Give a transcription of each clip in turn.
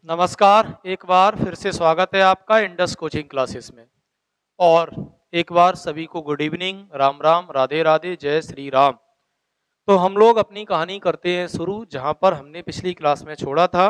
नमस्कार। एक बार फिर से स्वागत है आपका इंडस कोचिंग क्लासेस में। और एक बार सभी को गुड इवनिंग, राम राम, राधे राधे, जय श्री राम। तो हम लोग अपनी कहानी करते हैं शुरू जहां पर हमने पिछली क्लास में छोड़ा था।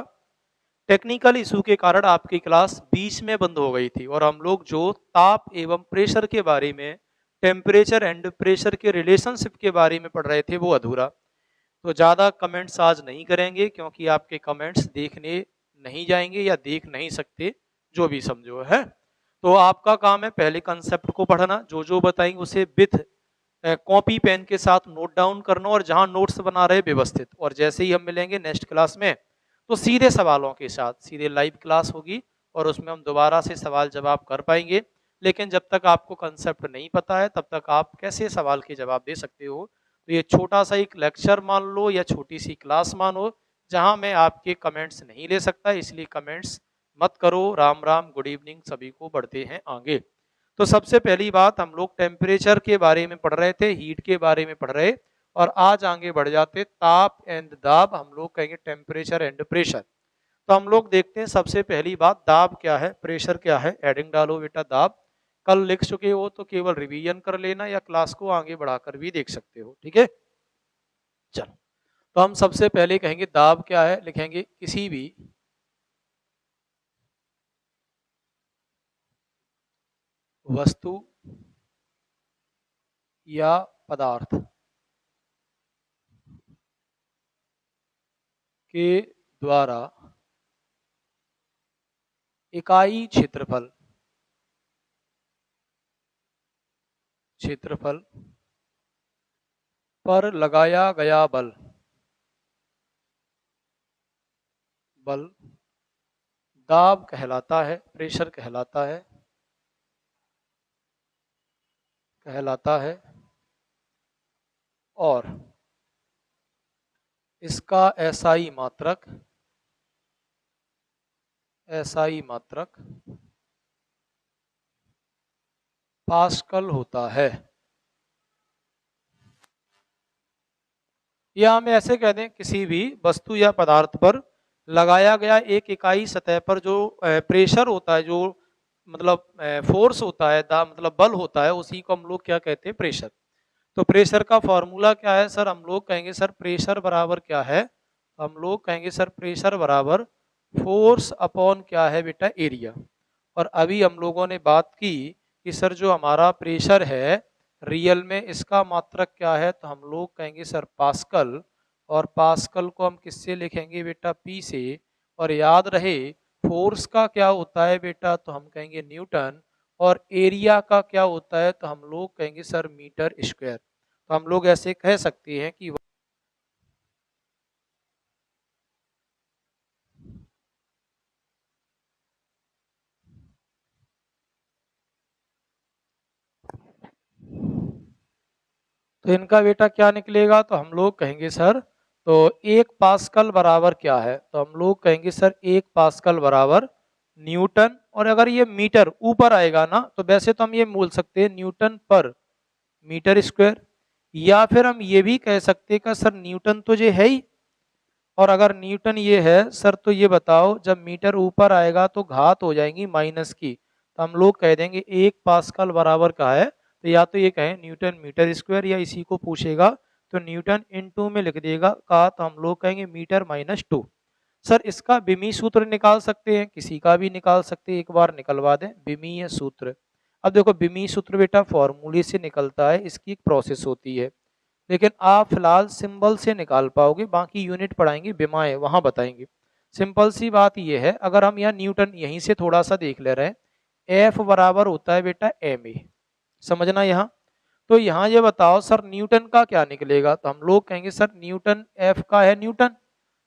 टेक्निकल इशू के कारण आपकी क्लास बीच में बंद हो गई थी और हम लोग जो ताप एवं प्रेशर के बारे में, टेम्परेचर एंड प्रेशर के रिलेशनशिप के बारे में पढ़ रहे थे, वो अधूरा। तो ज़्यादा कमेंट्स आज नहीं करेंगे क्योंकि आपके कमेंट्स देखने नहीं जाएंगे या देख नहीं सकते, जो भी समझो है। तो आपका काम है पहले कंसेप्ट को पढ़ना, जो जो बताएंगे उसे विथ कॉपी पेन के साथ नोट डाउन करना और जहां नोट्स बना रहे व्यवस्थित। और जैसे ही हम मिलेंगे नेक्स्ट क्लास में तो सीधे सवालों के साथ सीधे लाइव क्लास होगी और उसमें हम दोबारा से सवाल जवाब कर पाएंगे। लेकिन जब तक आपको कंसेप्ट नहीं पता है तब तक आप कैसे सवाल के जवाब दे सकते हो। तो ये छोटा सा एक लेक्चर मान लो या छोटी सी क्लास मानो जहां मैं आपके कमेंट्स नहीं ले सकता, इसलिए कमेंट्स मत करो। राम राम, गुड इवनिंग, सभी को बढ़ते हैं आगे। तो सबसे पहली बात, हम लोग टेम्परेचर के बारे में पढ़ रहे थे, हीट के बारे में पढ़ रहे, और आज आगे बढ़ जाते ताप एंड दाब। हम लोग कहेंगे टेम्परेचर एंड प्रेशर। तो हम लोग देखते हैं सबसे पहली बात, दाब क्या है, प्रेशर क्या है। हेडिंग डालो बेटा दाब। कल लिख चुके हो तो केवल रिवीजन कर लेना या क्लास को आगे बढ़ाकर भी देख सकते हो, ठीक है। चलो, तो हम सबसे पहले कहेंगे दाब क्या है। लिखेंगे किसी भी वस्तु या पदार्थ के द्वारा इकाई क्षेत्रफल क्षेत्रफल पर लगाया गया बल बल दाब कहलाता है, प्रेशर कहलाता है। और इसका एसआई मात्रक पास्कल होता है। या हम ऐसे कह दें, किसी भी वस्तु या पदार्थ पर लगाया गया एक इकाई सतह पर जो प्रेशर होता है, जो मतलब फोर्स होता है, मतलब बल होता है, उसी को हम लोग क्या कहते हैं, प्रेशर। तो प्रेशर का फॉर्मूला क्या है सर? हम लोग कहेंगे सर प्रेशर बराबर क्या है? हम लोग कहेंगे सर प्रेशर बराबर फोर्स अपॉन क्या है बेटा, एरिया। और अभी हम लोगों ने बात की कि सर जो हमारा प्रेशर है रियल में इसका मात्रक क्या है, तो हम लोग कहेंगे सर पास्कल। और पास्कल को हम किससे लिखेंगे बेटा, पी से। और याद रहे फोर्स का क्या होता है बेटा, तो हम कहेंगे न्यूटन। और एरिया का क्या होता है, तो हम लोग कहेंगे सर मीटर स्क्वायर। तो हम लोग ऐसे कह सकते हैं कि तो इनका बेटा क्या निकलेगा, तो हम लोग कहेंगे सर तो एक पास्कल बराबर क्या है, तो हम लोग कहेंगे सर एक पास्कल बराबर न्यूटन। और अगर ये मीटर ऊपर आएगा ना तो वैसे तो हम ये बोल सकते हैं न्यूटन पर मीटर स्क्वायर। या फिर हम ये भी कह सकते हैं कि सर न्यूटन तो ये है ही, और अगर न्यूटन ये है सर तो ये बताओ जब मीटर ऊपर आएगा तो घात हो जाएंगी माइनस की, तो हम लोग कह देंगे एक पास्कल बराबर का है। तो या तो ये कहें न्यूटन मीटर स्क्वायर, या इसी को पूछेगा तो न्यूटन इन टू में लिख देगा का, तो हम लोग कहेंगे मीटर माइनस टू। सर इसका बिमी सूत्र निकाल सकते हैं, किसी का भी निकाल सकते हैं, एक बार निकलवा दें बिमीय सूत्र। अब देखो बिमी सूत्र बेटा फॉर्मूले से निकलता है, इसकी एक प्रोसेस होती है, लेकिन आप फिलहाल सिंबल से निकाल पाओगे, बाकी यूनिट पढ़ाएंगे बिमाए वहां बताएंगे। सिंपल सी बात यह है, अगर हम यहाँ न्यूटन यहीं से थोड़ा सा देख ले रहे हैं, एफ बराबर होता है बेटा एम ए, समझना यहाँ। तो यहाँ ये बताओ सर न्यूटन का क्या निकलेगा, तो हम लोग कहेंगे सर न्यूटन एफ का है न्यूटन,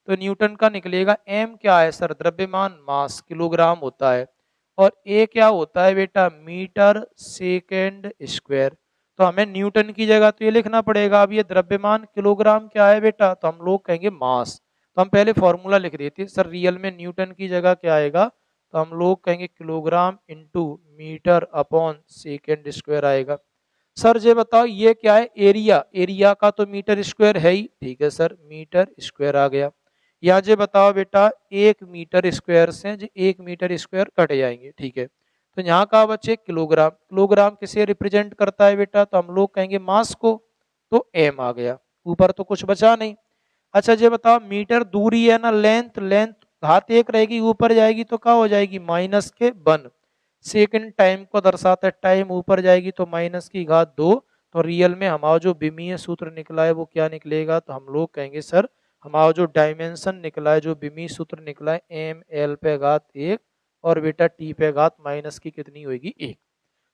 तो न्यूटन का निकलेगा। एम क्या है सर? द्रव्यमान, मास, किलोग्राम होता है। और ए क्या होता है बेटा? Metre second square. तो हमें न्यूटन की जगह तो ये लिखना पड़ेगा। अब ये द्रव्यमान, किलोग्राम क्या है बेटा, तो हम लोग कहेंगे मास। तो हम पहले फॉर्मूला लिख देते सर, रियल में न्यूटन की जगह क्या आएगा, तो हम लोग कहेंगे kilogram into metre upon second square आएगा। सर ये बताओ ये क्या है? एरिया। एरिया का तो मीटर स्क्वायर है ही, ठीक है सर मीटर स्क्वायर आ गया। या जे बताओ बेटा 1 मीटर स्क्वायर से जो 1 मीटर स्क्वायर कट जाएंगे, ठीक है। तो यहाँ का बच्चे किलोग्राम, किलोग्राम किसे रिप्रेजेंट करता है बेटा, तो हम लोग कहेंगे मास को, तो एम आ गया, ऊपर तो कुछ बचा नहीं। अच्छा ये बताओ मीटर दूरी है ना, लेंथ, लेंथ घात 1 रहेगी, ऊपर जाएगी तो क्या हो जाएगी -1। सेकंड टाइम को दर्शाता है, टाइम ऊपर जाएगी तो -2। तो रियल में हमारा जो विमीय सूत्र निकला है वो क्या निकलेगा, तो हम लोग कहेंगे सर हमारा जो डायमेंशन निकला है, जो विमीय सूत्र निकला है, ml पे घात 1 और बेटा t पे घात माइनस की कितनी होगी 1।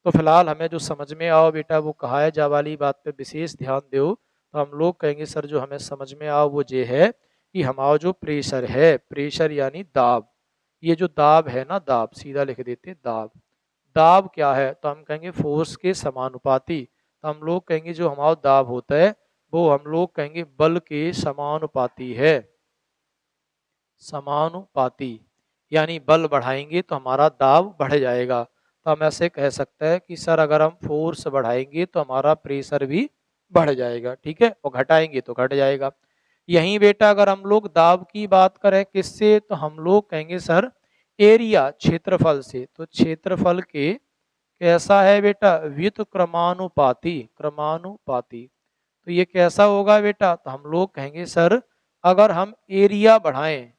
तो फिलहाल हमें जो समझ में आओ बेटा वो कहा है, जा वाली बात पे विशेष ध्यान दो। तो हम लोग कहेंगे सर जो हमें समझ में आओ वो ये है कि हमारा जो प्रेशर है, प्रेशर यानी दाब, ये जो दाब है ना, दाब सीधा लिख देते हैं दाब। दाब क्या है, तो हम कहेंगे फोर्स के समानुपाती। तो हम लोग कहेंगे जो हमारा दाब होता है वो हम लोग कहेंगे बल के समानुपाती है, समानुपाती। यानी बल बढ़ाएंगे तो हमारा दाब बढ़ जाएगा। तो हम ऐसे कह सकते हैं कि सर अगर हम फोर्स बढ़ाएंगे तो हमारा प्रेशर भी बढ़ जाएगा, ठीक है, और घटाएंगे तो घट जाएगा। यहीं बेटा अगर हम लोग दाब की बात करें किससे, तो हम लोग कहेंगे सर एरिया, क्षेत्रफल से। तो क्षेत्रफल के कैसा है बेटा, व्युत्क्रमानुपाती, क्रमानुपाती। तो ये कैसा होगा बेटा, तो हम लोग कहेंगे सर अगर हम एरिया बढ़ाएं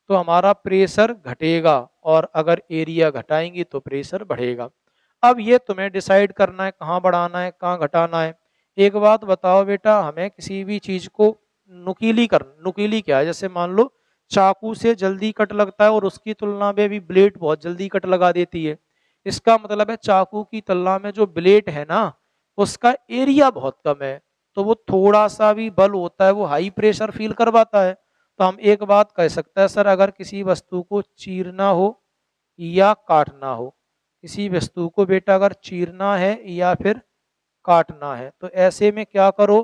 तो हमारा प्रेशर घटेगा, और अगर एरिया घटाएंगे तो प्रेशर बढ़ेगा। अब ये तुम्हें डिसाइड करना है कहाँ बढ़ाना है कहाँ घटाना है। एक बात बताओ बेटा, हमें किसी भी चीज को नुकीली क्या है, जैसे मान लो चाकू से जल्दी कट लगता है और उसकी तुलना में भी ब्लेड बहुत जल्दी कट लगा देती है। इसका मतलब है चाकू की तुलना में जो ब्लेड है ना उसका एरिया बहुत कम है, तो वो थोड़ा सा भी बल होता है वो हाई प्रेशर फील करवाता है। तो हम एक बात कह सकते हैं सर अगर किसी वस्तु को चीरना हो या काटना हो, किसी वस्तु को बेटा अगर चीरना है या फिर काटना है तो ऐसे में क्या करो,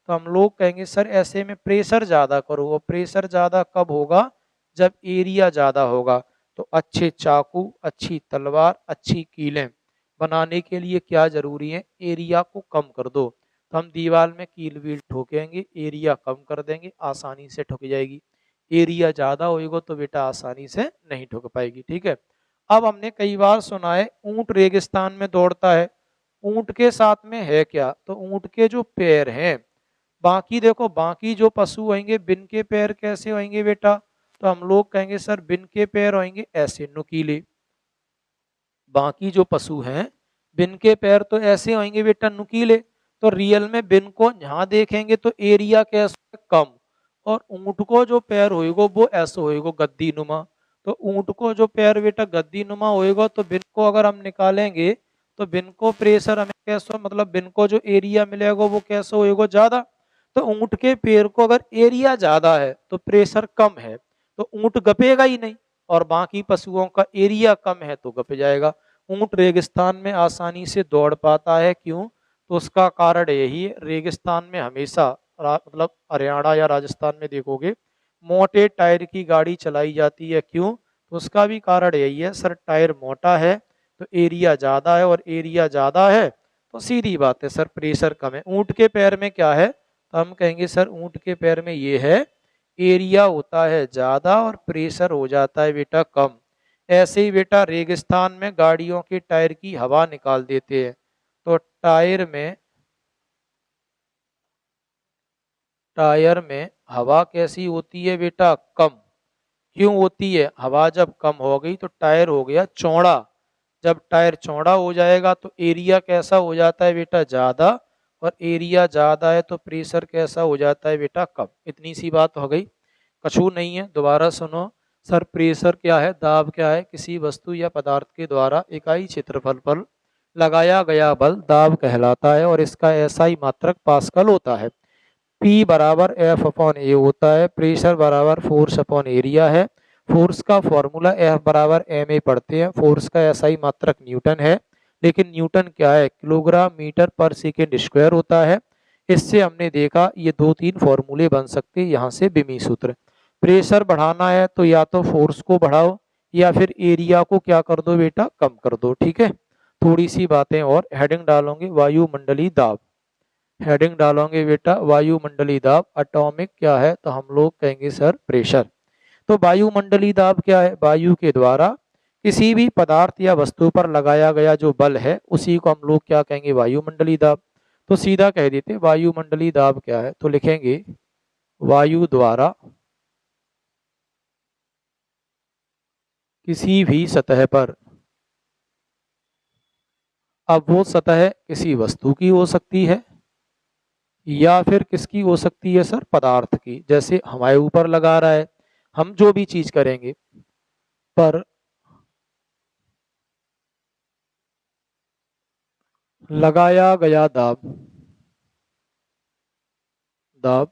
तो हम लोग कहेंगे सर ऐसे में प्रेशर ज़्यादा करो। और प्रेशर ज़्यादा कब होगा, जब एरिया ज़्यादा होगा। तो अच्छे चाकू, अच्छी तलवार, अच्छी कीलें बनाने के लिए क्या जरूरी है, एरिया को कम कर दो। तो हम दीवार में कील वील ठोकेंगे, एरिया कम कर देंगे, आसानी से ठुक जाएगी। एरिया ज़्यादा होएगा तो बेटा आसानी से नहीं ठुक पाएगी, ठीक है। अब हमने कई बार सुना है ऊंट रेगिस्तान में दौड़ता है, ऊंट के साथ में है क्या, तो ऊंट के जो पैर हैं, बाकी देखो बाकी जो पशु होंगे बिन के पैर कैसे होंगे बेटा, तो हम लोग कहेंगे सर बिन के पैर होंगे ऐसे नुकीले। बाकी जो पशु हैं बिन के पैर तो ऐसे होंगे बेटा नुकीले। तो रियल में बिन को यहाँ देखेंगे तो एरिया कैसा कम, और ऊंट को जो पैर होएगा वो ऐसा होएगा गद्दी नुमा। तो ऊंट को जो पैर बेटा गद्दी नुमा होएगा तो बिन को अगर हम निकालेंगे तो बिन को प्रेशर हमें कैसा, मतलब बिन को जो एरिया मिलेगा वो कैसा होएगा ज्यादा। तो ऊंट के पैर को अगर एरिया ज्यादा है तो प्रेशर कम है, तो ऊंट गपेगा ही नहीं, और बाकी पशुओं का एरिया कम है तो गप जाएगा। ऊंट रेगिस्तान में आसानी से दौड़ पाता है, क्यों, तो उसका कारण यही है, रेगिस्तान में हमेशा मतलब हरियाणा या राजस्थान में देखोगे मोटे टायर की गाड़ी चलाई जाती है, क्यों, तो उसका भी कारण यही है सर, टायर मोटा है तो एरिया ज़्यादा है, और एरिया ज़्यादा है तो सीधी बात है सर प्रेशर कम है। ऊंट के पैर में क्या है, तो हम कहेंगे सर ऊंट के पैर में ये है, एरिया होता है ज़्यादा और प्रेशर हो जाता है बेटा कम। ऐसे ही बेटा रेगिस्तान में गाड़ियों के टायर की हवा निकाल देते हैं, तो टायर में हवा कैसी होती है बेटा, कम। क्यों होती है, हवा जब कम हो गई तो टायर हो गया चौड़ा, जब टायर चौड़ा हो जाएगा तो एरिया कैसा हो जाता है बेटा ज़्यादा, और एरिया ज़्यादा है तो प्रेशर कैसा हो जाता है बेटा कम। इतनी सी बात हो गई, कछू नहीं है, दोबारा सुनो। सर प्रेशर क्या है, दाब क्या है, किसी वस्तु या पदार्थ के द्वारा इकाई क्षेत्रफल पर लगाया गया बल दाब कहलाता है, और इसका एसआई मात्रक पास्कल होता है। P बराबर F अपॉन ए होता है, प्रेशर बराबर फोर्स अपॉन एरिया है। फोर्स का फॉर्मूला F बराबर ma पढ़ते हैं, फोर्स का एसआई मात्रक न्यूटन है, लेकिन न्यूटन क्या है, किलोग्राम मीटर पर सेकेंड स्क्वायर होता है। इससे हमने देखा ये 2-3 फॉर्मूले बन सकते हैं यहाँ से विमीय सूत्र। प्रेशर बढ़ाना है तो या तो फोर्स को बढ़ाओ या फिर एरिया को क्या कर दो बेटा, कम कर दो, ठीक है। थोड़ी सी बातें और, हेडिंग डालोगे वायुमंडलीय दाब, हेडिंग डालोगे बेटा वायुमंडलीय दाब। एटॉमिक क्या है, तो हम लोग कहेंगे सर प्रेशर। तो वायुमंडलीय दाब क्या है? वायु के द्वारा किसी भी पदार्थ या वस्तु पर लगाया गया जो बल है उसी को हम लोग क्या कहेंगे? वायुमंडलीय दाब। तो सीधा कह देते वायुमंडलीय दाब क्या है, तो लिखेंगे वायु द्वारा किसी भी सतह पर, अब वो सतह किसी वस्तु की हो सकती है या फिर किसकी हो सकती है सर? पदार्थ की। जैसे हमारे ऊपर लगा रहा है, हम जो भी चीज करेंगे पर लगाया गया दाब, दाब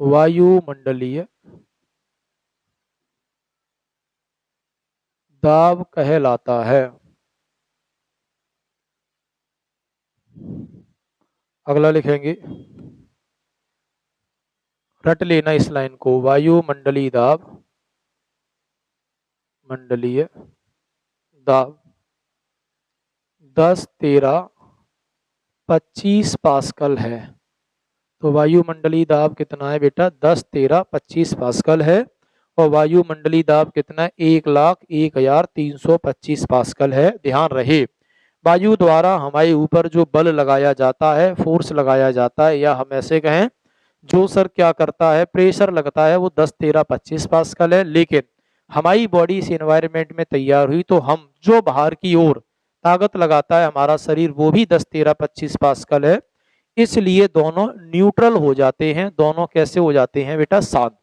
वायुमंडलीय दाब कहलाता है। अगला लिखेंगे, रट लेना इस लाइन को, वायुमंडलीय दाब, मंडलीय दाब 10, 13, 25 पास्कल है। तो वायुमंडलीय दाब कितना है बेटा? 10, 13, 25 पास्कल है। और वायुमंडलीय दाब कितना है? 1,01,325 पास्कल है। ध्यान रहे, वायु द्वारा हमारे ऊपर जो बल लगाया जाता है, फोर्स लगाया जाता है, या हम ऐसे कहें जो सर क्या करता है, प्रेशर लगता है, वो 10, 13, 25 पास्कल है। लेकिन हमारी बॉडी इस एनवायरनमेंट में तैयार हुई तो हम जो बाहर की ओर ताकत लगाता है हमारा शरीर, वो भी 10, 13, 25 पास्कल है। इसलिए दोनों न्यूट्रल हो जाते हैं। दोनों कैसे हो जाते हैं बेटा? शांत।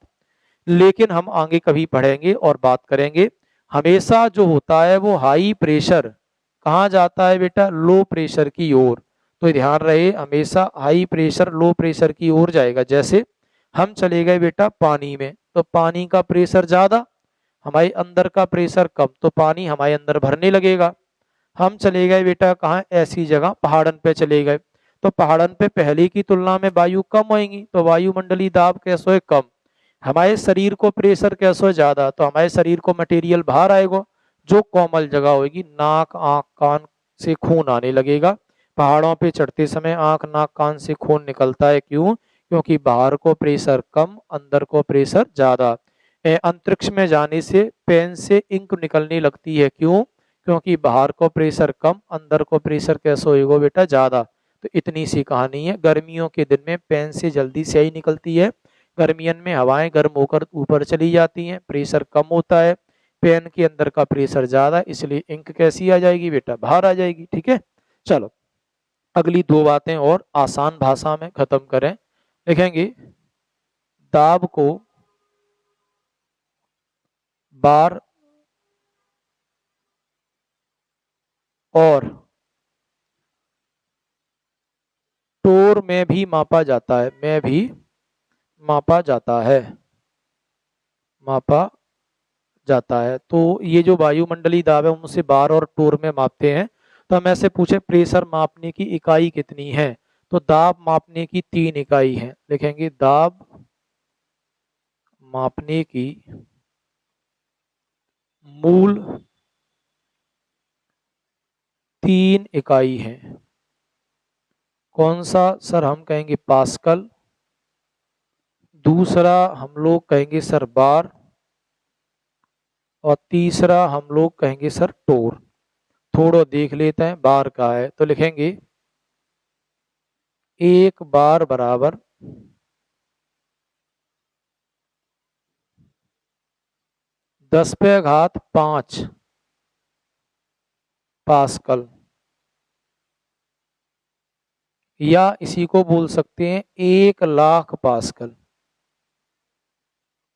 लेकिन हम आगे कभी पढ़ेंगे और बात करेंगे, हमेशा जो होता है वो हाई प्रेशर कहाँ जाता है बेटा? लो प्रेशर की ओर। तो ध्यान रहे, हमेशा हाई प्रेशर लो प्रेशर की ओर जाएगा। जैसे हम चले गए बेटा पानी में, तो पानी का प्रेशर ज्यादा, हमारे अंदर का प्रेशर कम, तो पानी हमारे अंदर भरने लगेगा। हम चले गए बेटा कहाँ? ऐसी जगह पहाड़न पे चले गए, तो पहाड़न पे पहले की तुलना में वायु कम होएंगी, तो वायुमंडलीय दाब कैसे है? कम। हमारे शरीर को प्रेशर कैसे है? ज्यादा, तो हमारे शरीर को मटेरियल बाहर आएगा। जो कोमल जगह होगी, नाक, आंख, कान से खून आने लगेगा। पहाड़ों पे चढ़ते समय आंख, नाक, कान से खून निकलता है। क्यों? क्योंकि बाहर को प्रेशर कम, अंदर को प्रेशर ज्यादा। अंतरिक्ष में जाने से पेन से इंक निकलने लगती है। क्यों? क्योंकि बाहर को प्रेशर कम, अंदर को प्रेशर कैसे होएगा बेटा? ज्यादा। तो इतनी सी कहानी है। गर्मियों के दिन में पेन से जल्दी स्याही निकलती है, गर्मियन में हवाएं गर्म होकर ऊपर चली जाती हैं, प्रेशर कम होता है, पेन के अंदर का प्रेशर ज्यादा, इसलिए इंक कैसी आ जाएगी बेटा? बाहर आ जाएगी। ठीक है, चलो अगली दो बातें और आसान भाषा में खत्म करें। लिखेंगे, दाब को बार और टोर में भी मापा जाता है, में भी मापा जाता है, मापा जाता है। तो ये जो वायुमंडलीय दाब है उनसे बार और टोर में मापते हैं। तो हम ऐसे पूछे प्रेशर मापने की इकाई कितनी है, तो दाब मापने की 3 इकाई है। लिखेंगे, दाब मापने की मूल 3 इकाई है। कौन सा सर? हम कहेंगे पास्कल, दूसरा हम लोग कहेंगे सर बार, और तीसरा हम लोग कहेंगे सर टोर। थोड़ा देख लेते हैं बार का है, तो लिखेंगे 1 बार बराबर 10⁵ पास्कल, या इसी को बोल सकते हैं 1,00,000 पास्कल,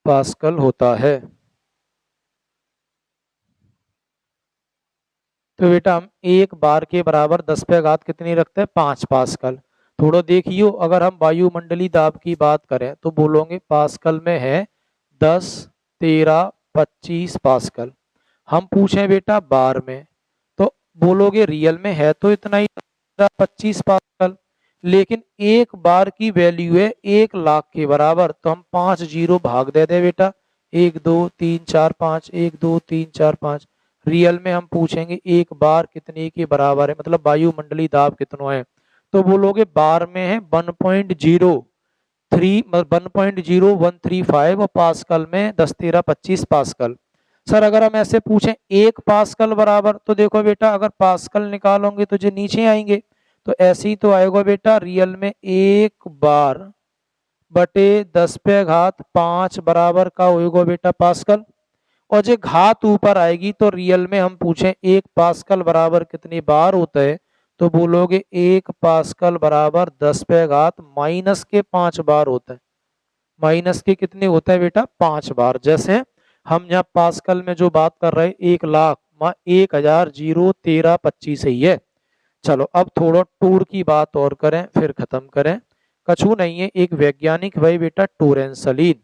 पास्कल होता है। तो बेटा हम 1 बार के बराबर 10⁵ कितनी रखते हैं? 5 पास्कल। थोड़ा देखियो, अगर हम वायुमंडलीय दाब की बात करें तो बोलोगे पास्कल में है 10, 13, 25 पास्कल। हम पूछें बेटा बार में, तो बोलोगे रियल में है तो इतना ही 25 पास्कल, लेकिन 1 बार की वैल्यू है 1,00,000 के बराबर, तो हम 5 जीरो भाग दे दे बेटा, 1, 2, 3, 4, 5, 1, 2, 3, 4, 5। रियल में हम पूछेंगे 1 बार कितने के बराबर है, मतलब वायुमंडलीय दाब कितना है, तो बोलोगे बार में है 1.0, 1.0135 और पास्कल में 10 13 25 पास्कल। सर अगर हम ऐसे पूछें 1 पास्कल बराबर, तो देखो बेटा अगर पास्कल निकालोगे तो जो नीचे आएंगे, तो ऐसे ही तो आएगा बेटा रियल में 1 बार बटे 10 पे घात 5 बराबर का होगा बेटा पास्कल। और जो घात ऊपर आएगी तो रियल में हम पूछें 1 पास्कल बराबर कितनी बार होता है, तो बोलोगे 1 पास्कल बराबर 10 पे घात माइनस के 5 बार होता है। माइनस के कितने होता है बेटा 5 बार। जैसे हम यहाँ पास्कल में जो बात कर रहे हैं 1 लाख 1000 0 13 25 ही है। चलो अब थोड़ा टूर की बात और करें फिर खत्म करें। कछु नहीं है, एक वैज्ञानिक भाई बेटा टोरेंसलीन।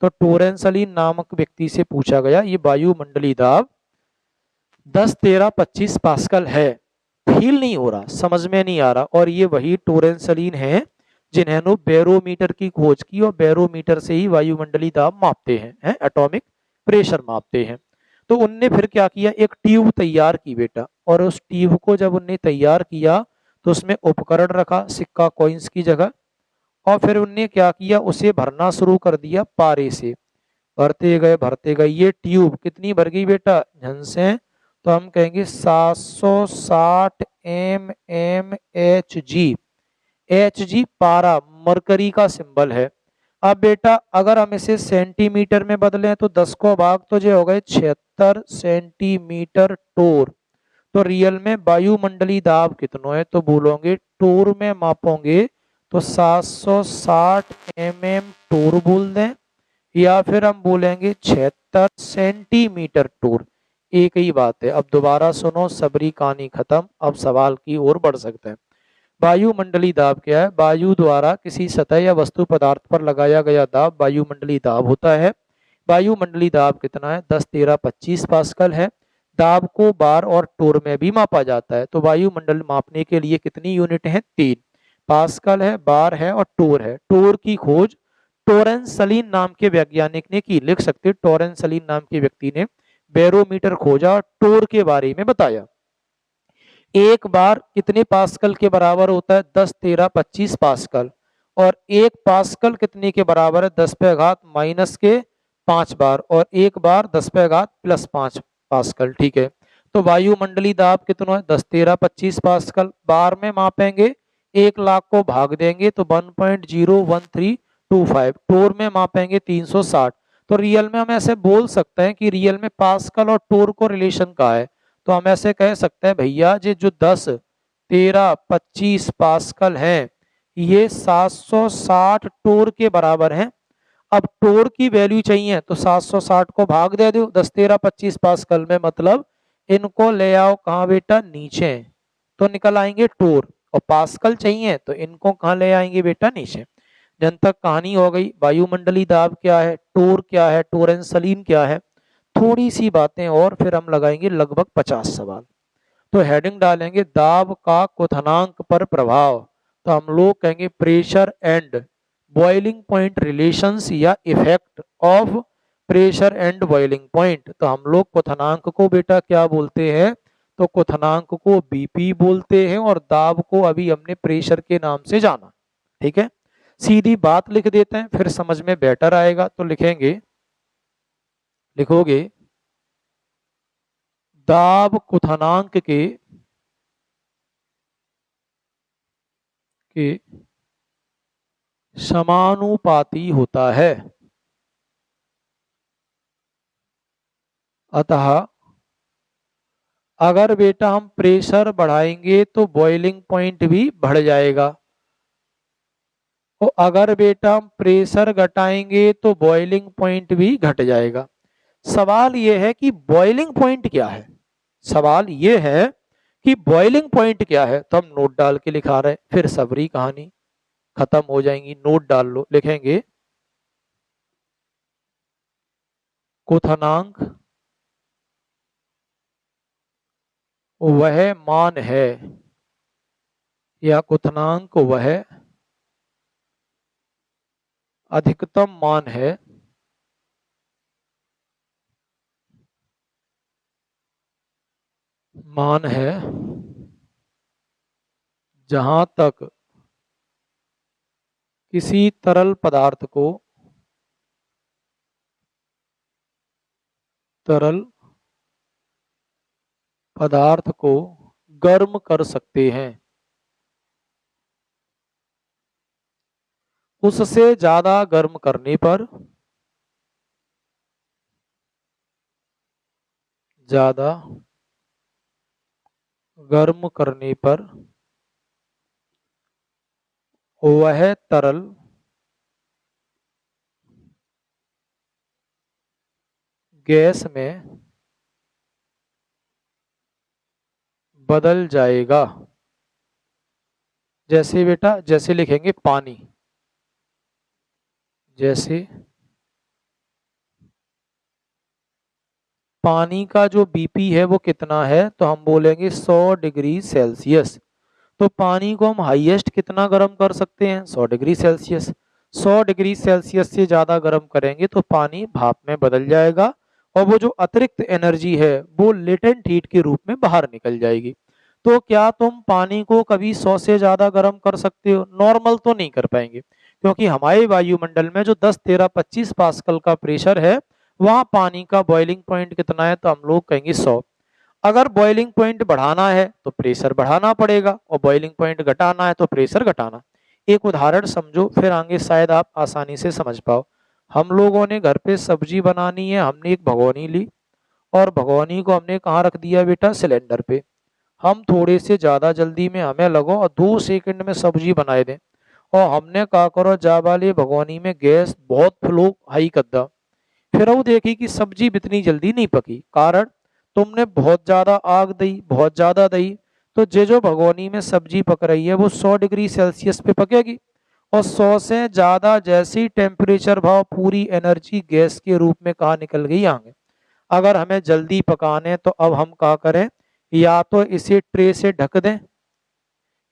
तो टोरेंसलीन नामक व्यक्ति से पूछा गया ये वायुमंडलीय दाब 10 13 25 पास्कल है, फील नहीं हो रहा, समझ में नहीं आ रहा। और ये वही टोरेंसलीन है जिन्होंने बैरोमीटर की खोज की और बैरोमीटर से ही वायुमंडलीय दाब मापते हैं, एटॉमिक प्रेशर मापते हैं। तो उनने फिर क्या किया, एक ट्यूब तैयार की बेटा, और उस ट्यूब को जब उनने तैयार किया तो उसमें उपकरण रखा सिक्का कॉइन्स की जगह, और फिर उनने क्या किया उसे भरना शुरू कर दिया पारे से। भरते गए ये ट्यूब कितनी भर गई बेटा झन से, तो हम कहेंगे 760 mmHg। Hg पारा मरकरी का सिंबल है। अब बेटा अगर हम इसे सेंटीमीटर में बदलें तो 10 को भाग तो जो हो गए 76 सेंटीमीटर टोर। तो रियल में वायुमंडलीय दाब कितना है, तो बोलोगे टोर में मापोगे तो 760 टोर बोल दें, या फिर हम बोलेंगे 76 सेंटीमीटर टोर। एक ही बात है। अब दोबारा सुनो, सबरी कहानी खत्म, अब सवाल की ओर बढ़ सकते हैं। वायुमंडलीय दाब क्या है, वायु द्वारा किसी सतह या वस्तु पदार्थ पर लगाया गया दाब वायुमंडलीय दाब होता है। वायुमंडलीय दाब कितना है 10 13 25 पास्कल है। दाब को बार और टोर में भी मापा जाता है। तो वायुमंडल मापने के लिए कितनी यूनिट है, 3, पास्कल है, बार है और टोर है। टोर की खोज टोरेंसलीन नाम के वैज्ञानिक ने की। लिख सकते टोरेंसलीन नाम के व्यक्ति ने बैरोमीटर खोजा और टोर के बारे में बताया। एक बार कितने पास्कल के बराबर होता है, 10 13 25 पास्कल। और एक पास्कल कितने के बराबर है, 10 पे घात माइनस के 5 बार, और एक बार 10 पे घात प्लस 5 पास्कल। ठीक है, तो वायुमंडलीय दाब कितना है 10 13 25 पास्कल। बार में मापेंगे 1 लाख को भाग देंगे तो 1.01325। टोर में मापेंगे 360। तो रियल में हम ऐसे बोल सकते हैं कि रियल में पास्कल और टोर को रिलेशन का है। तो हम ऐसे कह सकते हैं भैया ये जो 10 13 25 पास्कल हैं ये 760 टोर के बराबर हैं। अब टोर की वैल्यू चाहिए तो 760 को भाग दे दो 10 13 25 पास्कल में, मतलब इनको ले आओ कहाँ बेटा नीचे, तो निकल आएंगे टोर। और पास्कल चाहिए तो इनको कहाँ ले आएंगे बेटा नीचे। जन तक कहानी हो गई। वायुमंडलीय दाब क्या है, टोर क्या है, टोरेंसलीन क्या है, थोड़ी सी बातें और फिर हम लगाएंगे लगभग 50 सवाल। तो हेडिंग डालेंगे दाब का क्वथनांक पर प्रभाव। तो हम लोग कहेंगे pressure and boiling point relations या effect of pressure and boiling point. तो हम लोग क्वथनांक को बेटा क्या बोलते हैं, तो क्वथनांक को बीपी बोलते हैं और दाब को अभी हमने प्रेशर के नाम से जाना। ठीक है, सीधी बात लिख देते हैं फिर समझ में बेटर आएगा। तो लिखेंगे, लिखोगे दाब क्वथनांक के समानुपाती होता है। अतः अगर बेटा हम प्रेशर बढ़ाएंगे तो बॉइलिंग पॉइंट भी बढ़ जाएगा, और अगर बेटा हम प्रेशर घटाएंगे तो बॉइलिंग पॉइंट भी घट जाएगा। सवाल यह है कि बॉइलिंग पॉइंट क्या है, सवाल यह है कि बॉइलिंग पॉइंट क्या है। तो हम नोट डाल के लिखा रहे हैं, फिर सबरी कहानी खत्म हो जाएंगी। नोट डाल लो, लिखेंगे क्वथनांक वह मान है, या क्वथनांक वह अधिकतम मान है मान है जहां तक किसी तरल पदार्थ को गर्म कर सकते हैं, उससे ज्यादा गर्म करने पर, ज्यादा गर्म करने पर वह तरल गैस में बदल जाएगा। जैसे बेटा, जैसे लिखेंगे पानी, जैसे पानी का जो बीपी है वो कितना है, तो हम बोलेंगे 100 डिग्री सेल्सियस। तो पानी को हम हाईएस्ट कितना गर्म कर सकते हैं, 100 डिग्री सेल्सियस। 100 डिग्री सेल्सियस से ज़्यादा गर्म करेंगे तो पानी भाप में बदल जाएगा और वो जो अतिरिक्त एनर्जी है वो लेटेंट हीट के रूप में बाहर निकल जाएगी। तो क्या तुम पानी को कभी 100 से ज़्यादा गर्म कर सकते हो? नॉर्मल तो नहीं कर पाएंगे, क्योंकि हमारे वायुमंडल में जो 10, 13, 25 पास्कल का प्रेशर है, वहाँ पानी का बॉइलिंग पॉइंट कितना है, तो हम लोग कहेंगे 100। अगर बॉइलिंग पॉइंट बढ़ाना है तो प्रेशर बढ़ाना पड़ेगा, और बॉइलिंग पॉइंट घटाना है तो प्रेशर घटाना। एक उदाहरण समझो, फिर आगे शायद आप आसानी से समझ पाओ। हम लोगों ने घर पे सब्जी बनानी है, हमने एक भगोनी ली और भगोनी को हमने कहाँ रख दिया बेटा, सिलेंडर पे। हम थोड़े से ज़्यादा जल्दी में हमें लगो और 2 सेकंड में सब्जी बनाए दें, और हमने कहा करो जा वाले भगोनी में गैस बहुत फ्लो हाई कर दा। फिर वो देखी कि सब्जी इतनी जल्दी नहीं पकी, कारण तुमने बहुत ज्यादा आग दी, बहुत ज्यादा दी। तो जे जो भगोनी में सब्जी पक रही है वो 100 डिग्री सेल्सियस पे पकेगी, और 100 से ज्यादा जैसे ही टेम्परेचर भाव, पूरी एनर्जी गैस के रूप में कहाँ निकल गई, आगे। अगर हमें जल्दी पकाने तो अब हम क्या करें, या तो इसे ट्रे से ढक दें,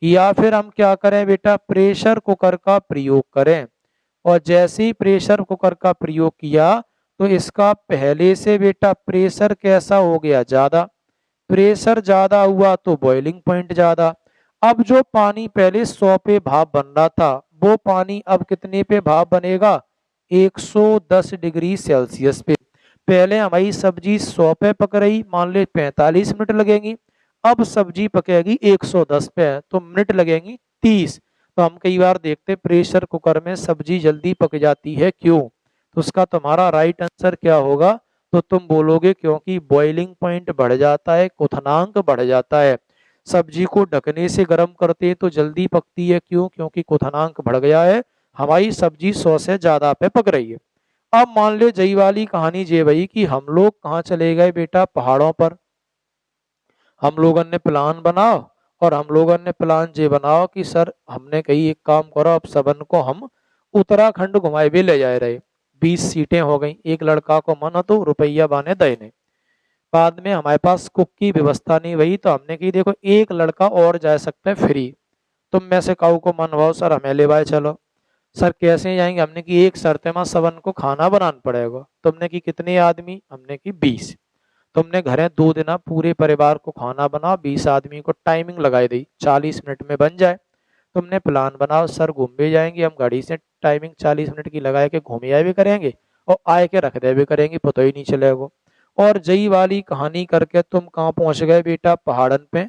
या फिर हम क्या करें बेटा, प्रेशर कुकर का प्रयोग करें। और जैसे ही प्रेशर कुकर का प्रयोग किया तो इसका पहले से बेटा प्रेशर कैसा हो गया, ज्यादा। प्रेशर ज्यादा हुआ तो बॉइलिंग पॉइंट ज्यादा। अब जो पानी पहले 100 पे भाप बन रहा था, वो पानी अब कितने पे भाप बनेगा, 110 डिग्री सेल्सियस पे। पहले हमारी सब्जी 100 पे पक रही, मान ले 45 मिनट लगेंगी, अब सब्जी पकेगी 110 पे, तो मिनट लगेंगी 30। तो हम कई बार देखते प्रेशर कुकर में सब्जी जल्दी पक जाती है, क्यों? तो उसका तुम्हारा राइट आंसर क्या होगा, तो तुम बोलोगे क्योंकि बॉइलिंग पॉइंट बढ़ जाता है, क्वथनांक बढ़ जाता है। सब्जी को ढकने से गर्म करते हैं तो जल्दी पकती है, क्यों? क्योंकि क्वथनांक बढ़ गया है, हमारी सब्जी 100 से ज्यादा पे पक रही है। अब मान लो जई वाली कहानी जे भाई कि हम लोग कहाँ चले गए बेटा, पहाड़ों पर। हम लोगों ने प्लान बनाओ, और हम लोगों ने प्लान ये बनाओ कि सर हमने कही एक काम करो, अब सबन को हम उत्तराखंड घुमाए भी ले जा रहे। 20 सीटें हो गई, एक लड़का को मन तो रुपया बाने देने। बाद में हमारे पास कुक की व्यवस्था नहीं हुई, तो हमने की देखो एक लड़का और जा सकता है फ्री, तुम में से काऊ को मन भाओ सर हमें ले भाई चलो। सर कैसे जाएंगे, हमने की एक शर्त में सबन को खाना बनाना पड़ेगा। तुमने की कितने आदमी, हमने की 20। तुमने घरे 2 दिन पूरे परिवार को खाना बनाओ, 20 आदमी को टाइमिंग लगाई दी 40 मिनट में बन जाए। तुमने प्लान बनाओ सर घूम भी जाएंगे हम, गाड़ी से टाइमिंग 40 मिनट की लगा के घूम आए भी करेंगे और आए के रख दे भी करेंगे, पता ही नहीं चलेगा। और जई वाली कहानी करके तुम कहाँ पहुंच गए बेटा, पहाड़न पे।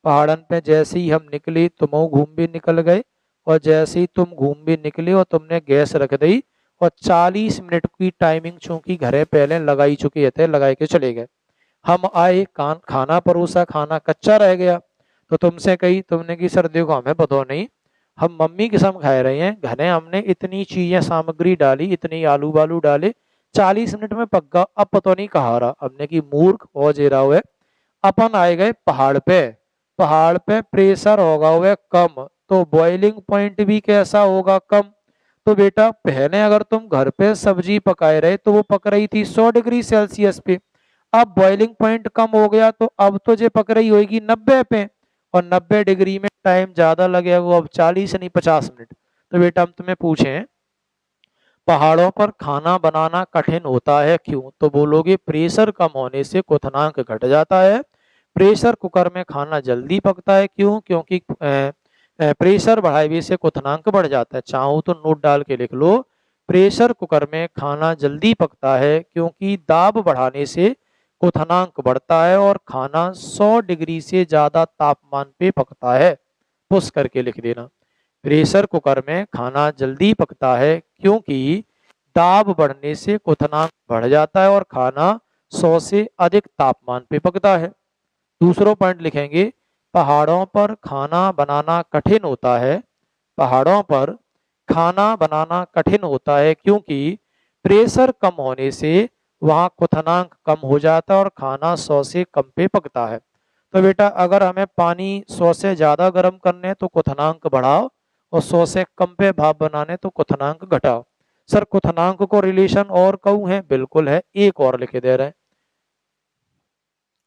पहाड़न पे जैसे ही हम निकले तुम घूम भी निकल गए, और जैसे ही तुम घूम भी निकले और तुमने गैस रख दी, और 40 मिनट की टाइमिंग चूंकि घरे पहले लगाई चुके थे, लगा के चले गए। हम आए, खाना परोसा, खाना कच्चा रह गया। तो तुमसे कही, तुमने की सर देखो हमें पता नहीं, हम मम्मी के साथ खा रहे हैं, घरे हमने इतनी चीजें सामग्री डाली, इतनी आलू बालू डाले, 40 मिनट में पक गया, अब पता नहीं कहाँ रहा। हमने की मूर्ख हो जे रहा हुआ। अपन आए गए पहाड़ पे। पहाड़ पे प्रेशर होगा हुआ कम, तो बॉइलिंग पॉइंट भी कैसा होगा, कम। तो बेटा पहले अगर तुम घर पे सब्जी पकाए रहे तो वो पक रही थी 100 डिग्री सेल्सियस पे, अब बॉइलिंग पॉइंट कम हो गया तो अब तो जो पक रही होगी 90 पे, और 90 डिग्री में टाइम ज्यादा लगेगा, वो अब 40 नहीं 50 मिनट। तो बेटा हम तुम्हें पूछें पहाड़ों पर खाना बनाना कठिन होता है, क्यों? तो बोलोगे प्रेशर कम होने से क्वथनांक घट जाता है। प्रेशर कुकर में खाना जल्दी पकता है, क्यों? क्योंकि प्रेशर बढ़ाए से क्वथनांक बढ़ जाता है। चाहो तो नोट डाल के लिख लो, प्रेशर कुकर में खाना जल्दी पकता है क्योंकि दाब बढ़ाने से क्वथनांक बढ़ता है और खाना 100 डिग्री से ज्यादा तापमान पे पकता है। पुश करके लिख देना, प्रेशर कुकर में खाना जल्दी पकता है क्योंकि दाब बढ़ने से क्वथनांक बढ़ जाता है और खाना 100 से अधिक तापमान पे पकता है। दूसरा पॉइंट लिखेंगे, पहाड़ों पर खाना बनाना कठिन होता है। पहाड़ों पर खाना बनाना कठिन होता है क्योंकि प्रेशर कम होने से वहाँ क्वथनांक कम हो जाता है और खाना 100 से कम पे पकता है। तो बेटा अगर हमें पानी 100 से ज़्यादा गर्म करने हैं तो क्वथनांक बढ़ाओ, और 100 से कम पे भाप बनाने तो क्वथनांक घटाओ। सर क्वथनांक को रिलेशन और कहूँ है, बिल्कुल है, एक और लिखे दे रहे हैं,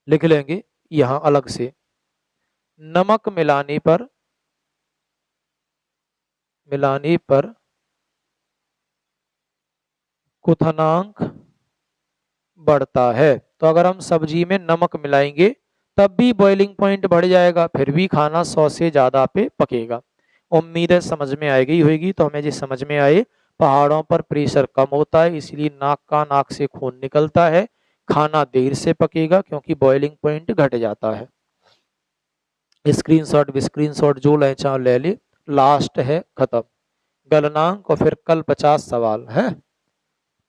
लिख लेंगे यहाँ अलग से। नमक मिलाने पर क्वथनांक बढ़ता है। तो अगर हम सब्जी में नमक मिलाएंगे तब भी बॉइलिंग पॉइंट बढ़ जाएगा, फिर भी खाना 100 से ज्यादा पे पकेगा। उम्मीद है समझ में आ गई होगी। तो हमें जो समझ में आए, पहाड़ों पर प्रेशर कम होता है इसलिए नाक से खून निकलता है, खाना देर से पकेगा क्योंकि बॉइलिंग पॉइंट घट जाता है। स्क्रीनशॉट विस्क्रीनशॉट जो ले चाहो ले ले, लास्ट है खत्म गलनांक, और फिर कल 50 सवाल है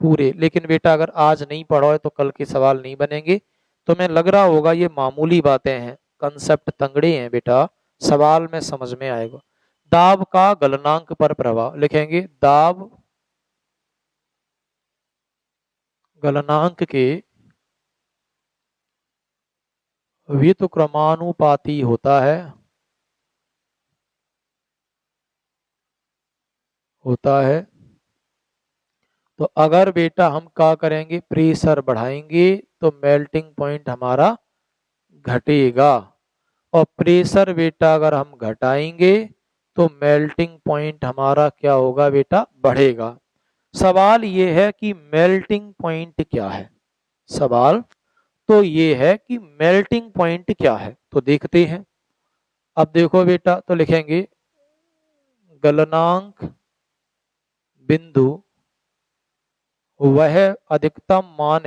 पूरे। लेकिन बेटा अगर आज नहीं पढ़ा है तो कल के सवाल नहीं बनेंगे। तो मैं लग रहा होगा ये मामूली बातें हैं, कंसेप्ट तंगड़े हैं बेटा, सवाल में समझ में आएगा। दाब का गलनांक पर प्रभाव लिखेंगे, दाब गलनांक के व्युत्क्रमानुपाती होता है। तो अगर बेटा हम क्या करेंगे, प्रेशर बढ़ाएंगे तो मेल्टिंग पॉइंट हमारा घटेगा, और प्रेशर बेटा अगर हम घटाएंगे तो मेल्टिंग पॉइंट हमारा क्या होगा बेटा, बढ़ेगा। सवाल ये है कि मेल्टिंग पॉइंट क्या है, सवाल तो ये है कि मेल्टिंग पॉइंट क्या है, तो देखते हैं। अब देखो बेटा, तो लिखेंगे गलनांक बिंदु वह अधिकतम मान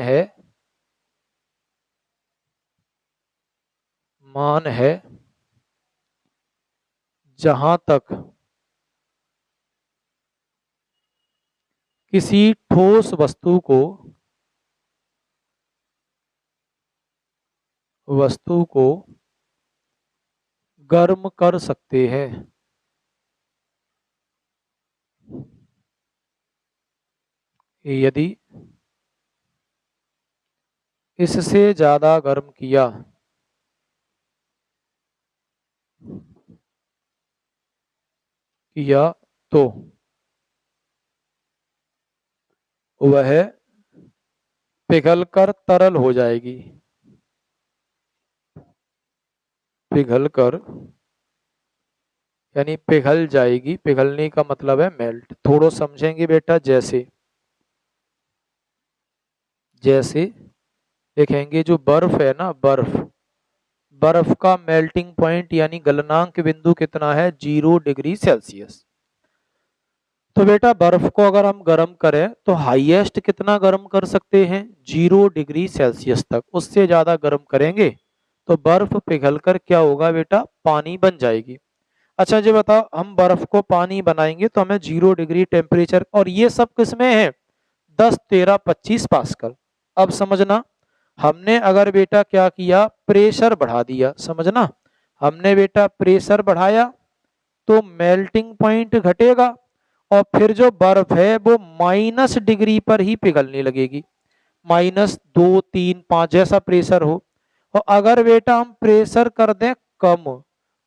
है जहां तक किसी ठोस वस्तु को गर्म कर सकते हैं। यदि इससे ज्यादा गर्म किया तो वह पिघलकर तरल हो जाएगी। पिघलकर यानी पिघल जाएगी, पिघलने का मतलब है मेल्ट। थोड़ा समझेंगे बेटा, जैसे जैसे देखेंगे जो बर्फ है ना, बर्फ का मेल्टिंग पॉइंट यानी गलनांक बिंदु कितना है, 0 डिग्री सेल्सियस। तो बेटा बर्फ को अगर हम गर्म करें तो हाईएस्ट कितना गर्म कर सकते हैं, 0 डिग्री सेल्सियस तक। उससे ज्यादा गर्म करेंगे तो बर्फ पिघलकर क्या होगा बेटा, पानी बन जाएगी। अच्छा जी बताओ, हम बर्फ को पानी बनाएंगे तो हमें 0 डिग्री टेम्परेचर, और ये सब किसमें है, 10, 13, 25 पास्कल। अब समझना, हमने अगर बेटा क्या किया, प्रेशर बढ़ा दिया, समझना, हमने बेटा प्रेशर बढ़ाया तो मेल्टिंग पॉइंट घटेगा, और फिर जो बर्फ है वो -डिग्री पर ही पिघलने लगेगी, -2, 3, 5 जैसा प्रेशर हो। और अगर बेटा हम प्रेशर कर दें कम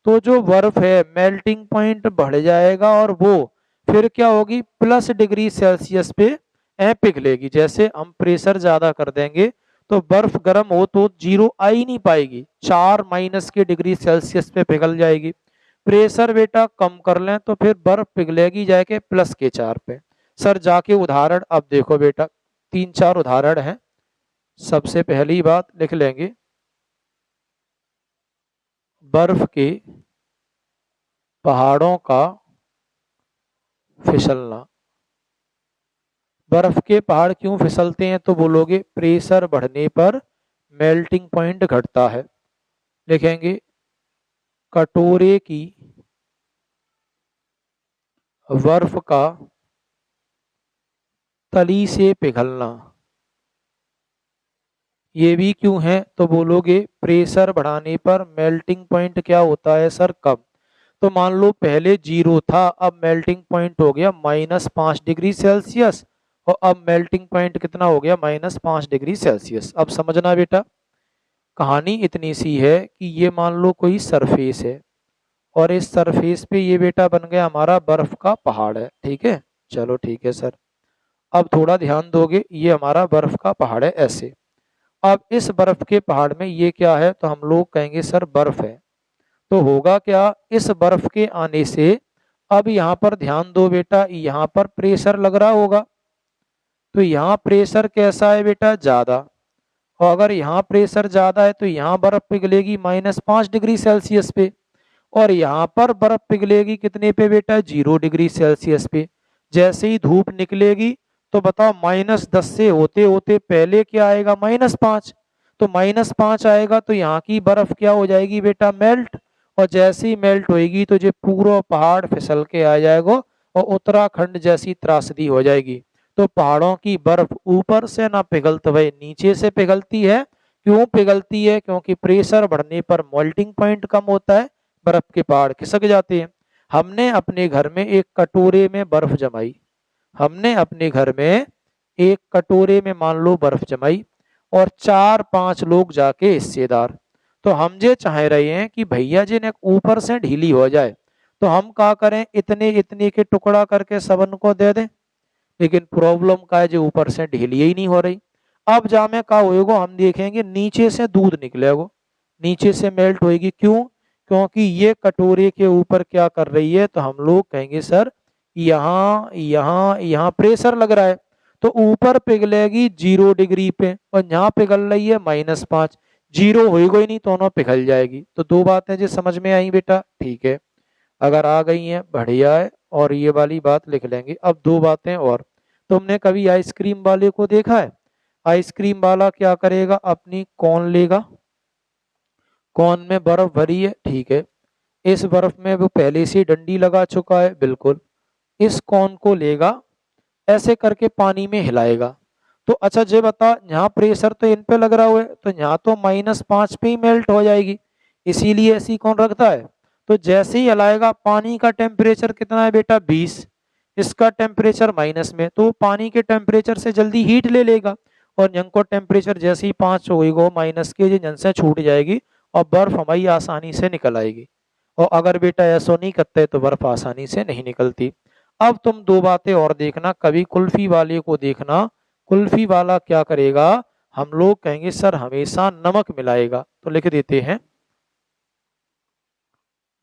तो जो बर्फ है मेल्टिंग पॉइंट बढ़ जाएगा और वो फिर क्या होगी, +डिग्री सेल्सियस पे पिघलेगी। जैसे हम प्रेशर ज्यादा कर देंगे तो बर्फ गर्म हो तो 0 आ ही नहीं पाएगी, 4 - डिग्री सेल्सियस पे पिघल जाएगी। प्रेशर बेटा कम कर लें तो फिर बर्फ पिघलेगी जाके +4 पे। सर जाके उदाहरण अब देखो बेटा, 3, 4 उदाहरण हैं। सबसे पहली बात लिख लेंगे, बर्फ के पहाड़ों का फिसलना। बर्फ के पहाड़ क्यों फिसलते हैं? तो बोलोगे प्रेशर बढ़ने पर मेल्टिंग पॉइंट घटता है। लिखेंगे कटोरे की बर्फ का तली से पिघलना। ये भी क्यों है? तो बोलोगे प्रेशर बढ़ाने पर मेल्टिंग पॉइंट क्या होता है सर? कम। तो मान लो पहले 0 था, अब मेल्टिंग पॉइंट हो गया -5 डिग्री सेल्सियस, और अब मेल्टिंग पॉइंट कितना हो गया? -5 डिग्री सेल्सियस। अब समझना बेटा, कहानी इतनी सी है कि ये मान लो कोई सरफेस है, और इस सरफेस पे ये बेटा बन गया हमारा बर्फ का पहाड़ है। ठीक है, चलो ठीक है सर। अब थोड़ा ध्यान दोगे, ये हमारा बर्फ का पहाड़ है ऐसे। अब इस बर्फ के पहाड़ में ये क्या है? तो हम लोग कहेंगे सर बर्फ है। तो होगा क्या, इस बर्फ के आने से अब यहाँ पर ध्यान दो बेटा, यहाँ पर प्रेशर लग रहा होगा। तो यहाँ प्रेशर कैसा है बेटा? ज्यादा। और अगर यहाँ प्रेशर ज्यादा है तो यहाँ बर्फ पिघलेगी -5 डिग्री सेल्सियस पे, और यहाँ पर बर्फ पिघलेगी कितने पे बेटा? 0 डिग्री सेल्सियस पे। जैसे ही धूप निकलेगी तो बताओ -10 से होते होते पहले क्या आएगा? -5। तो -5 आएगा तो यहाँ की बर्फ क्या हो जाएगी बेटा? मेल्ट। और जैसे ही मेल्ट होएगी तो ये पूरा पहाड़ फिसल के आ जाएगा, और उत्तराखंड जैसी त्रासदी हो जाएगी। तो पहाड़ों की बर्फ ऊपर से ना पिघलते हुए नीचे से पिघलती है। क्यों पिघलती है? क्योंकि प्रेशर बढ़ने पर मेल्टिंग पॉइंट कम होता है, बर्फ के पहाड़ खिसक जाते हैं। हमने अपने घर में एक कटोरे में बर्फ जमाई, हमने अपने घर में एक कटोरे में मान लो बर्फ जमाई, और 4-5 लोग जाके हिस्सेदार। तो हम ये चाह रहे हैं कि भैया जी ने ऊपर से ढीली हो जाए, तो हम क्या करें? इतने इतने के टुकड़ा करके सबन को दे दें। लेकिन प्रॉब्लम का है, जो ऊपर से ढीली ही नहीं हो रही। अब जामे का होएगा, हम देखेंगे नीचे से दूध निकलेगा, नीचे से मेल्ट होएगी। क्यों? क्योंकि ये कटोरे के ऊपर क्या कर रही है? तो हम लोग कहेंगे सर यहाँ यहाँ यहाँ प्रेशर लग रहा है, तो ऊपर पिघलेगी 0 डिग्री पे, और यहाँ पिघल रही है -5। 0 होएगा ही नहीं, दोनों पिघल जाएगी। तो दो बातें जो समझ में आई बेटा? ठीक है, अगर आ गई हैं बढ़िया है, और ये वाली बात लिख लेंगे। अब दो बातें और, तुमने कभी आइसक्रीम वाले को देखा है? आइसक्रीम वाला क्या करेगा? अपनी कौन लेगा, कौन में बर्फ भरी है, ठीक है, इस बर्फ में वो पहले से डंडी लगा चुका है, बिल्कुल। इस कौन को लेगा, ऐसे करके पानी में हिलाएगा। तो अच्छा जे बता, यहाँ प्रेशर तो इन पे लग रहा है, तो यहाँ तो -5 पे ही मेल्ट हो जाएगी, इसीलिए ऐसी कौन रखता है। तो जैसे ही हिलाएगा, पानी का टेम्परेचर कितना है बेटा? 20। इसका टेम्परेचर माइनस में, तो पानी के टेम्परेचर से जल्दी हीट ले लेगा, और जंग को टेम्परेचर जैसे ही 5 होगा माइनस के जन से छूट जाएगी, और बर्फ हमारी आसानी से निकल आएगी। और अगर बेटा ऐसा नहीं करते तो बर्फ आसानी से नहीं निकलती। अब तुम दो बातें और देखना, कभी कुल्फी वाले को देखना, कुल्फी वाला क्या करेगा? हम लोग कहेंगे सर हमेशा नमक मिलाएगा। तो लिख देते हैं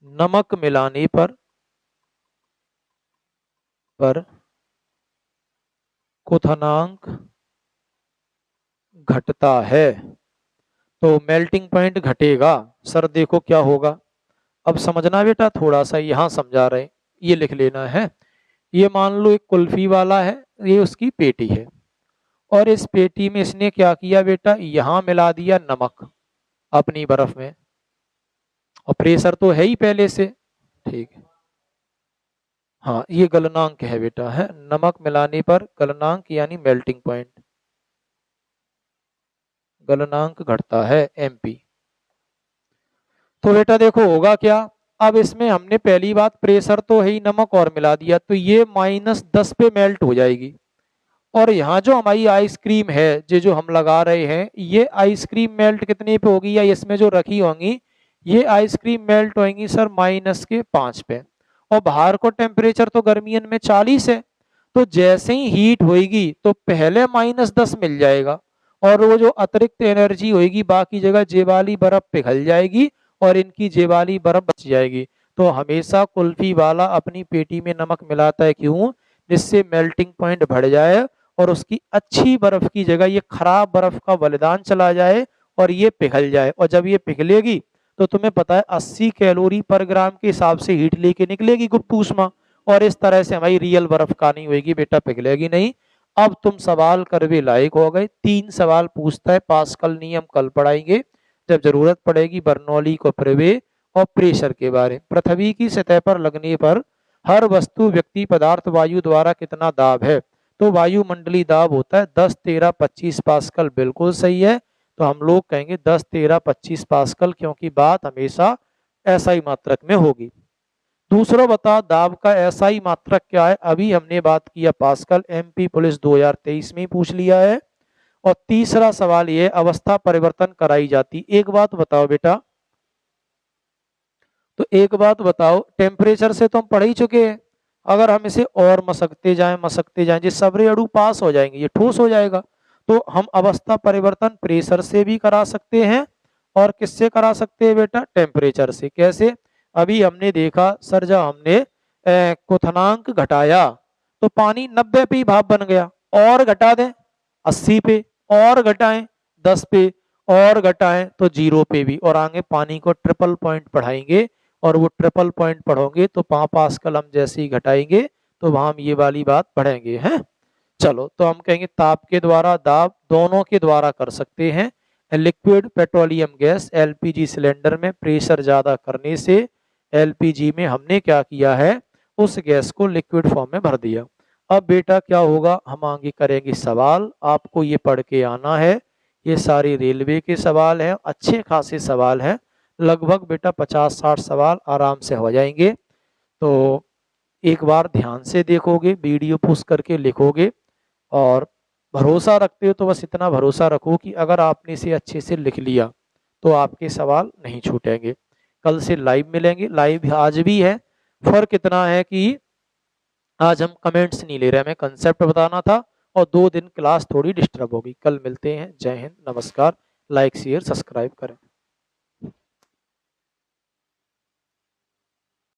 नमक मिलाने पर क्वथनांक घटता है, तो मेल्टिंग पॉइंट घटेगा। सर देखो क्या होगा, अब समझना बेटा, थोड़ा सा यहाँ समझा रहे हैं, ये लिख लेना है। ये मान लो एक कुल्फी वाला है, ये उसकी पेटी है, और इस पेटी में इसने क्या किया बेटा? यहाँ मिला दिया नमक अपनी बर्फ में, और प्रेशर तो है ही पहले से। ठीक है, हाँ ये गलनांक है बेटा, है नमक मिलाने पर गलनांक यानी मेल्टिंग पॉइंट, गलनांक घटता है एमपी। तो बेटा देखो होगा क्या, अब इसमें हमने पहली बात प्रेशर तो है ही, नमक और मिला दिया, तो ये -10 पे मेल्ट हो जाएगी। और यहाँ जो हमारी आइसक्रीम है, जो हम लगा रहे हैं, ये आइसक्रीम मेल्ट कितने पे होगी, या इसमें जो रखी होंगी ये आइसक्रीम मेल्ट होंगी सर -5 पे। और बाहर को टेम्परेचर तो गर्मियन में 40 है, तो जैसे ही हीट होएगी तो पहले -10 मिल जाएगा, और वो जो अतिरिक्त एनर्जी होएगी बाकी जगह जे वाली बर्फ पिघल जाएगी, और इनकी जे वाली बर्फ बच जाएगी। तो हमेशा कुल्फी वाला अपनी पेटी में नमक मिलाता है, क्यों? जिससे मेल्टिंग पॉइंट बढ़ जाए, और उसकी अच्छी बर्फ की जगह ये खराब बर्फ का बलिदान चला जाए, और ये पिघल जाए। और जब ये पिघलेगी तो तुम्हें पता है 80 कैलोरी पर ग्राम के हिसाब से हीट लेके निकलेगी गुप्त ऊष्मा, और इस तरह से हमारी रियल बर्फ का नहीं होगी बेटा, पिघलेगी नहीं। अब तुम सवाल करवे लायक हो गए। 3 सवाल पूछता है, पास्कल नियम कल पढ़ाएंगे जब जरूरत पड़ेगी, बर्नौली को प्रवेग और प्रेशर के बारे। पृथ्वी की सतह पर लगने पर हर वस्तु, व्यक्ति, पदार्थ, वायु द्वारा कितना दाब है? तो वायुमंडलीय दाब होता है 10, 13, 25 पास्कल, बिल्कुल सही है। तो हम लोग कहेंगे 10, 13, 25 पास्कल, क्योंकि बात हमेशा एसआई मात्रक में होगी। दूसरा बता, दाब का एसआई मात्रक क्या है? अभी हमने बात किया पास्कल, एमपी पुलिस 2023 में ही पूछ लिया है। और तीसरा सवाल ये, अवस्था परिवर्तन कराई जाती। एक बात बताओ बेटा, तो एक बात बताओ, टेम्परेचर से तो हम पढ़ ही चुके हैं, अगर हम इसे और मसकते जाएं जिस सबरे अणु पास हो जाएंगे, ये ठोस हो जाएगा। तो हम अवस्था परिवर्तन प्रेशर से भी करा सकते हैं, और किससे करा सकते हैं बेटा? टेम्परेचर से। कैसे? अभी हमने देखा सर, जब हमने क्वथनांक घटाया तो पानी 90 पे ही भाप बन गया, और घटा दें 80 पे, और घटाएं 10 पे, और घटाएं तो 0 पे भी, और आगे पानी को ट्रिपल पॉइंट पढ़ाएंगे, और वो ट्रिपल पॉइंट पढ़ोगे तो 5 पास्कल हम जैसे ही घटाएंगे तो वहां हम ये वाली बात पढ़ेंगे हैं। चलो, तो हम कहेंगे ताप के द्वारा, दाब दोनों के द्वारा कर सकते हैं। Liquid petroleum gas LPG cylinder में प्रेशर ज्यादा करने से एलपीजी में हमने क्या किया है? उस गैस को लिक्विड फॉर्म में भर दिया। अब बेटा क्या होगा? हम आगे करेंगे सवाल, आपको ये पढ़ के आना है। ये सारे रेलवे के सवाल हैं, अच्छे खासे सवाल हैं, लगभग बेटा 50-60 सवाल आराम से हो जाएंगे। तो एक बार ध्यान से देखोगे, वीडियो पुश करके लिखोगे, और भरोसा रखते हो तो बस इतना भरोसा रखो कि अगर आपने इसे अच्छे से लिख लिया तो आपके सवाल नहीं छूटेंगे। कल से लाइव मिलेंगे, लाइव आज भी है। फर्क इतना है कि आज हम कमेंट्स नहीं ले रहे, हमें कंसेप्ट बताना था, और 2 दिन क्लास थोड़ी डिस्टर्ब होगी। कल मिलते हैं, जय हिंद, नमस्कार। लाइक शेयर सब्सक्राइब करें।